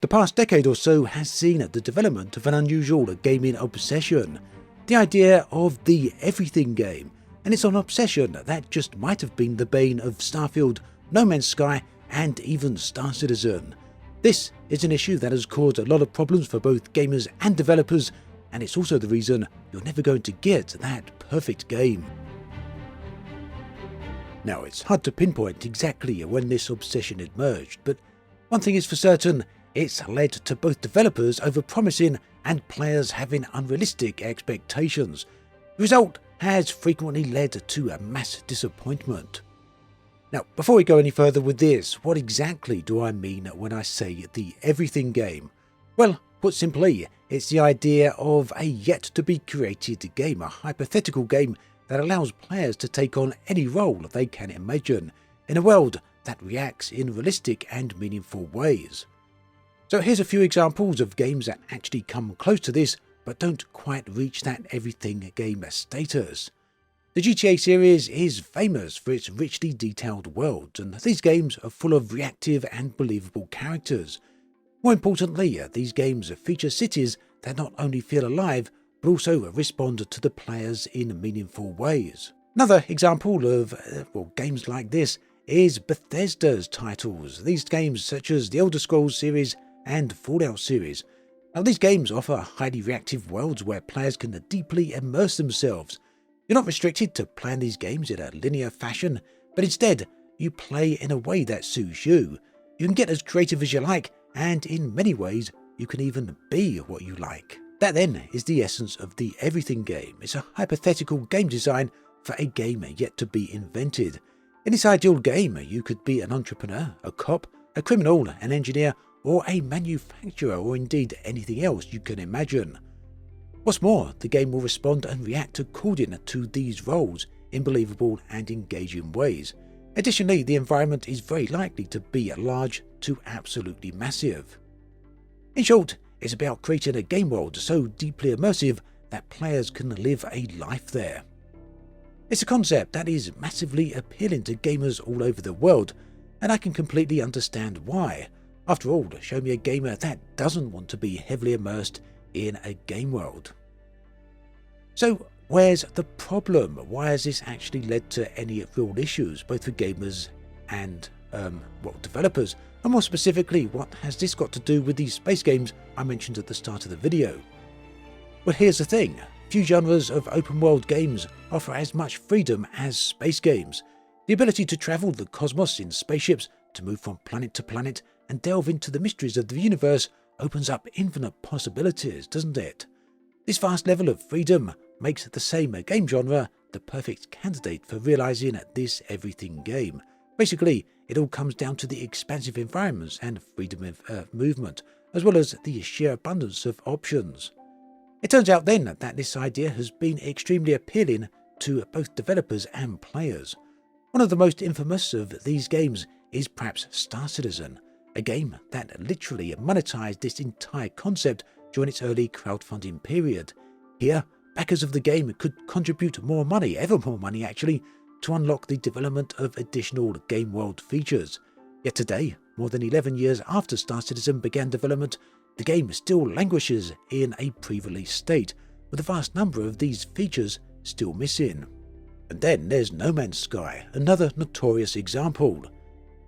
The past decade or so has seen the development of an unusual gaming obsession, the idea of the everything game, and it's an obsession that just might have been the bane of Starfield, No Man's Sky, and even Star Citizen. This is an issue that has caused a lot of problems for both gamers and developers, and it's also the reason you're never going to get that perfect game. Now, it's hard to pinpoint exactly when this obsession emerged, but one thing is for certain: it's led to both developers overpromising and players having unrealistic expectations. The result has frequently led to a mass disappointment. Now, before we go any further with this, what exactly do I mean when I say the everything game? Well, put simply, it's the idea of a yet-to-be-created game, a hypothetical game that allows players to take on any role they can imagine, in a world that reacts in realistic and meaningful ways. So here's a few examples of games that actually come close to this, but don't quite reach that everything game status. The GTA series is famous for its richly detailed worlds, and these games are full of reactive and believable characters. More importantly, these games feature cities that not only feel alive, but also respond to the players in meaningful ways. Another example of games like this is Bethesda's titles. These games, such as the Elder Scrolls series and Fallout series. Now, these games offer highly reactive worlds where players can deeply immerse themselves. You're not restricted to playing these games in a linear fashion, but instead, you play in a way that suits you. You can get as creative as you like, and in many ways, you can even be what you like. That then is the essence of the everything game. It's a hypothetical game design for a game yet to be invented. In this ideal game, you could be an entrepreneur, a cop, a criminal, an engineer, or a manufacturer, or indeed anything else you can imagine. What's more, the game will respond and react according to these roles in believable and engaging ways. Additionally, the environment is very likely to be large to absolutely massive. In short, it's about creating a game world so deeply immersive that players can live a life there. It's a concept that is massively appealing to gamers all over the world, and I can completely understand why. After all, show me a gamer that doesn't want to be heavily immersed in a game world. So, where's the problem? Why has this actually led to any real issues, both for gamers and developers? And more specifically, what has this got to do with these space games I mentioned at the start of the video? Well, here's the thing. Few genres of open world games offer as much freedom as space games. The ability to travel the cosmos in spaceships, to move from planet to planet, and delve into the mysteries of the universe opens up infinite possibilities, doesn't it? This vast level of freedom makes the same game genre the perfect candidate for realizing this everything game. Basically, it all comes down to the expansive environments and freedom of movement, as well as the sheer abundance of options. It turns out then that this idea has been extremely appealing to both developers and players. One of the most infamous of these games is perhaps Star Citizen, a game that literally monetized this entire concept during its early crowdfunding period. Here, backers of the game could contribute more money, ever more money actually, to unlock the development of additional game world features. Yet today, more than 11 years after Star Citizen began development, the game still languishes in a pre-release state, with a vast number of these features still missing. And then there's No Man's Sky, another notorious example.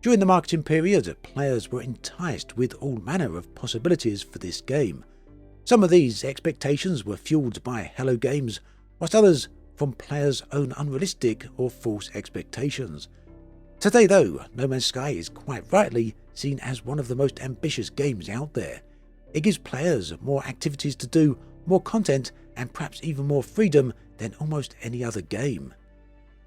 During the marketing period, players were enticed with all manner of possibilities for this game. Some of these expectations were fueled by Hello Games, whilst others from players' own unrealistic or false expectations. Today though, No Man's Sky is quite rightly seen as one of the most ambitious games out there. It gives players more activities to do, more content, and perhaps even more freedom than almost any other game.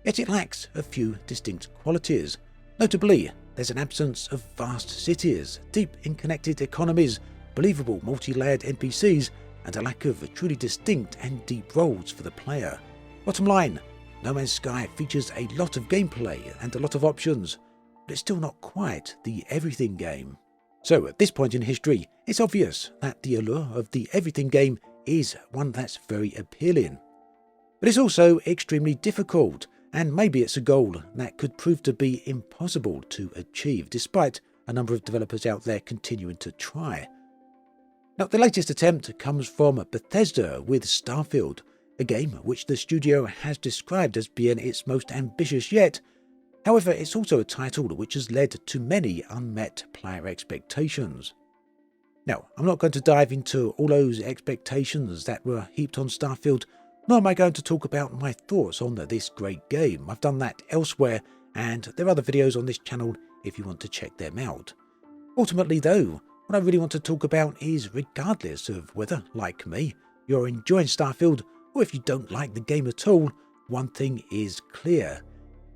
Yet it lacks a few distinct qualities. Notably, there's an absence of vast cities, deep interconnected economies, believable multi-layered NPCs, and a lack of truly distinct and deep roles for the player. Bottom line, No Man's Sky features a lot of gameplay and a lot of options, but it's still not quite the everything game. So at this point in history, it's obvious that the allure of the everything game is one that's very appealing. But it's also extremely difficult, and maybe it's a goal that could prove to be impossible to achieve, despite a number of developers out there continuing to try. Now, the latest attempt comes from Bethesda with Starfield, a game which the studio has described as being its most ambitious yet. However, it's also a title which has led to many unmet player expectations. Now, I'm not going to dive into all those expectations that were heaped on Starfield, nor am I going to talk about my thoughts on this great game. I've done that elsewhere, and there are other videos on this channel if you want to check them out. Ultimately though, what I really want to talk about is, regardless of whether, like me, you're enjoying Starfield, or if you don't like the game at all, one thing is clear.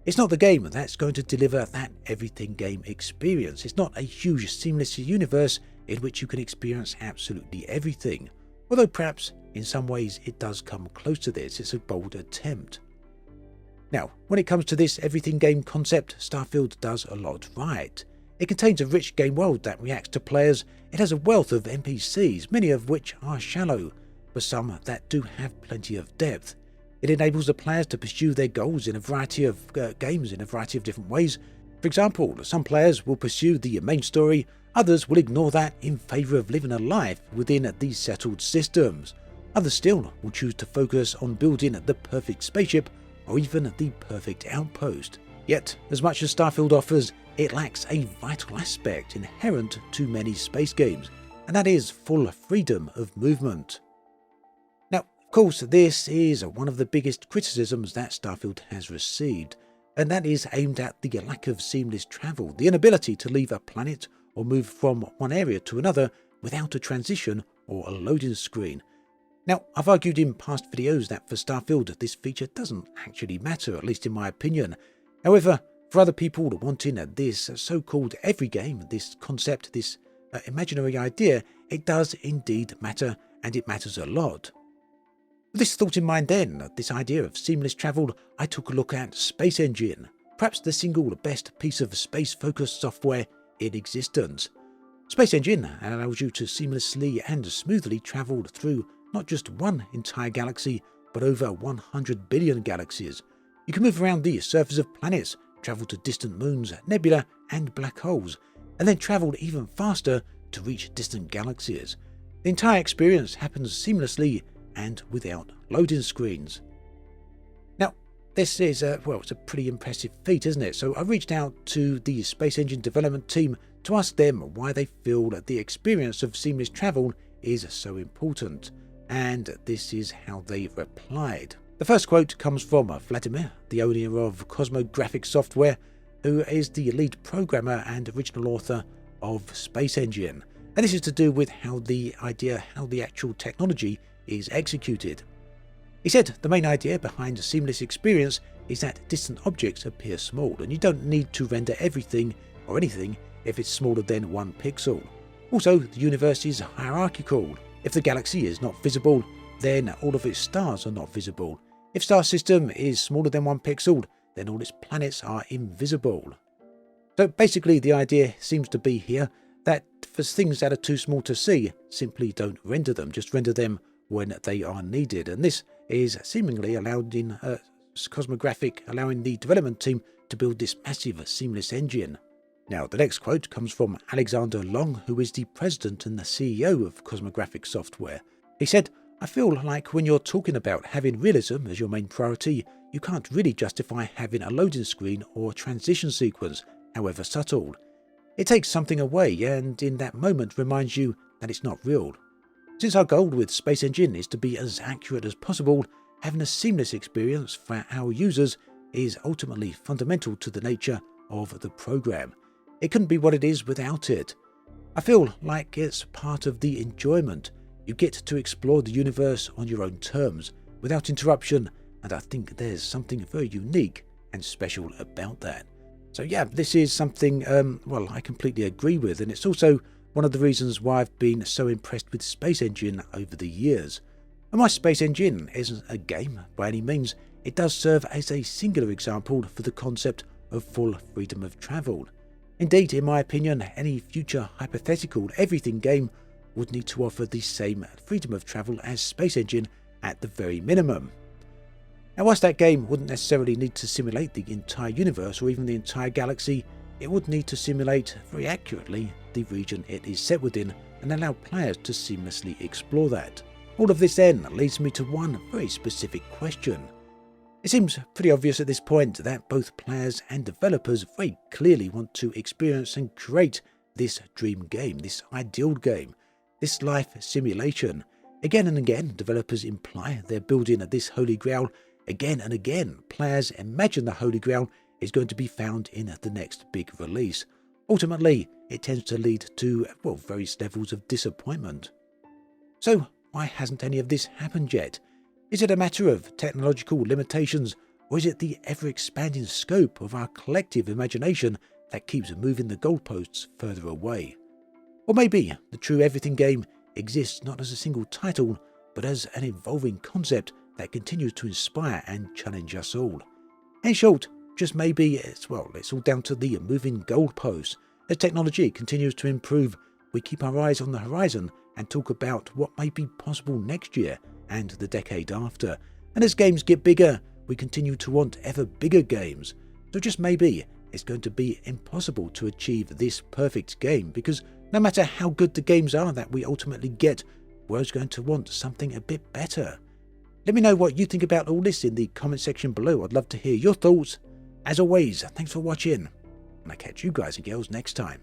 It's not the game that's going to deliver that everything game experience. It's not a huge seamless universe in which you can experience absolutely everything. Although perhaps in some ways it does come close to this. It's a bold attempt. Now, when it comes to this everything game concept, Starfield does a lot right. It contains a rich game world that reacts to players. It has a wealth of NPCs, many of which are shallow, but some that do have plenty of depth. It enables the players to pursue their goals in a variety of games in a variety of different ways. For example, some players will pursue the main story, others will ignore that in favour of living a life within these settled systems. Others still will choose to focus on building the perfect spaceship or even the perfect outpost. Yet, as much as Starfield offers, it lacks a vital aspect inherent to many space games, and that is full freedom of movement. Now, of course, this is one of the biggest criticisms that Starfield has received, and that is aimed at the lack of seamless travel, the inability to leave a planet or move from one area to another without a transition or a loading screen. Now, I've argued in past videos that for Starfield this feature doesn't actually matter, at least in my opinion. However, for other people wanting this so-called every game, this concept, this imaginary idea, it does indeed matter, and it matters a lot. With this thought in mind then, this idea of seamless travel, I took a look at Space Engine, perhaps the single best piece of space-focused software in existence. Space Engine allows you to seamlessly and smoothly travel through not just one entire galaxy, but over 100 billion galaxies. You can move around the surface of planets, travel to distant moons, nebula, and black holes, and then travel even faster to reach distant galaxies. The entire experience happens seamlessly and without loading screens. Now, this is it's a pretty impressive feat, isn't it? So I reached out to the Space Engine development team to ask them why they feel that the experience of seamless travel is so important, and this is how they replied. The first quote comes from Vladimir, the owner of Cosmographic Software, who is the lead programmer and original author of Space Engine. And this is to do with how the actual technology is executed. He said the main idea behind a seamless experience is that distant objects appear small, and you don't need to render everything or anything if it's smaller than 1 pixel. Also, the universe is hierarchical. If the galaxy is not visible, then all of its stars are not visible. If star system is smaller than 1 pixel, then all its planets are invisible. So basically the idea seems to be here that for things that are too small to see, simply don't render them, just render them when they are needed. And this is seemingly allowed in Cosmographic, allowing the development team to build this massive seamless engine. Now, the next quote comes from Alexander Long, who is the president and the CEO of Cosmographic Software. He said, "I feel like when you're talking about having realism as your main priority, you can't really justify having a loading screen or transition sequence, however subtle. It takes something away and in that moment reminds you that it's not real. Since our goal with Space Engine is to be as accurate as possible, having a seamless experience for our users is ultimately fundamental to the nature of the program. It couldn't be what it is without it. I feel like it's part of the enjoyment. You get to explore the universe on your own terms, without interruption, and I think there's something very unique and special about that." So yeah, this is something, I completely agree with, and it's also one of the reasons why I've been so impressed with Space Engine over the years. And my Space Engine isn't a game by any means. It does serve as a singular example for the concept of full freedom of travel. Indeed, in my opinion, any future hypothetical everything game would need to offer the same freedom of travel as Space Engine at the very minimum. Now, whilst that game wouldn't necessarily need to simulate the entire universe or even the entire galaxy, it would need to simulate very accurately the region it is set within and allow players to seamlessly explore that. All of this then leads me to one very specific question. It seems pretty obvious at this point that both players and developers very clearly want to experience and create this dream game, this ideal game, this life simulation. Again and again, developers imply they're building this holy grail. Again and again, players imagine the holy grail is going to be found in the next big release. Ultimately, it tends to lead to, various levels of disappointment. So, why hasn't any of this happened yet? Is it a matter of technological limitations, or is it the ever-expanding scope of our collective imagination that keeps moving the goalposts further away? Or maybe the true everything game exists not as a single title, but as an evolving concept that continues to inspire and challenge us all. In short, just maybe it's all down to the moving goalposts. As technology continues to improve, we keep our eyes on the horizon and talk about what may be possible next year and the decade after. And as games get bigger, we continue to want ever bigger games. So just maybe it's going to be impossible to achieve this perfect game, because no matter how good the games are that we ultimately get, we're always going to want something a bit better. Let me know what you think about all this in the comment section below. I'd love to hear your thoughts. As always, thanks for watching, and I'll catch you guys and girls next time.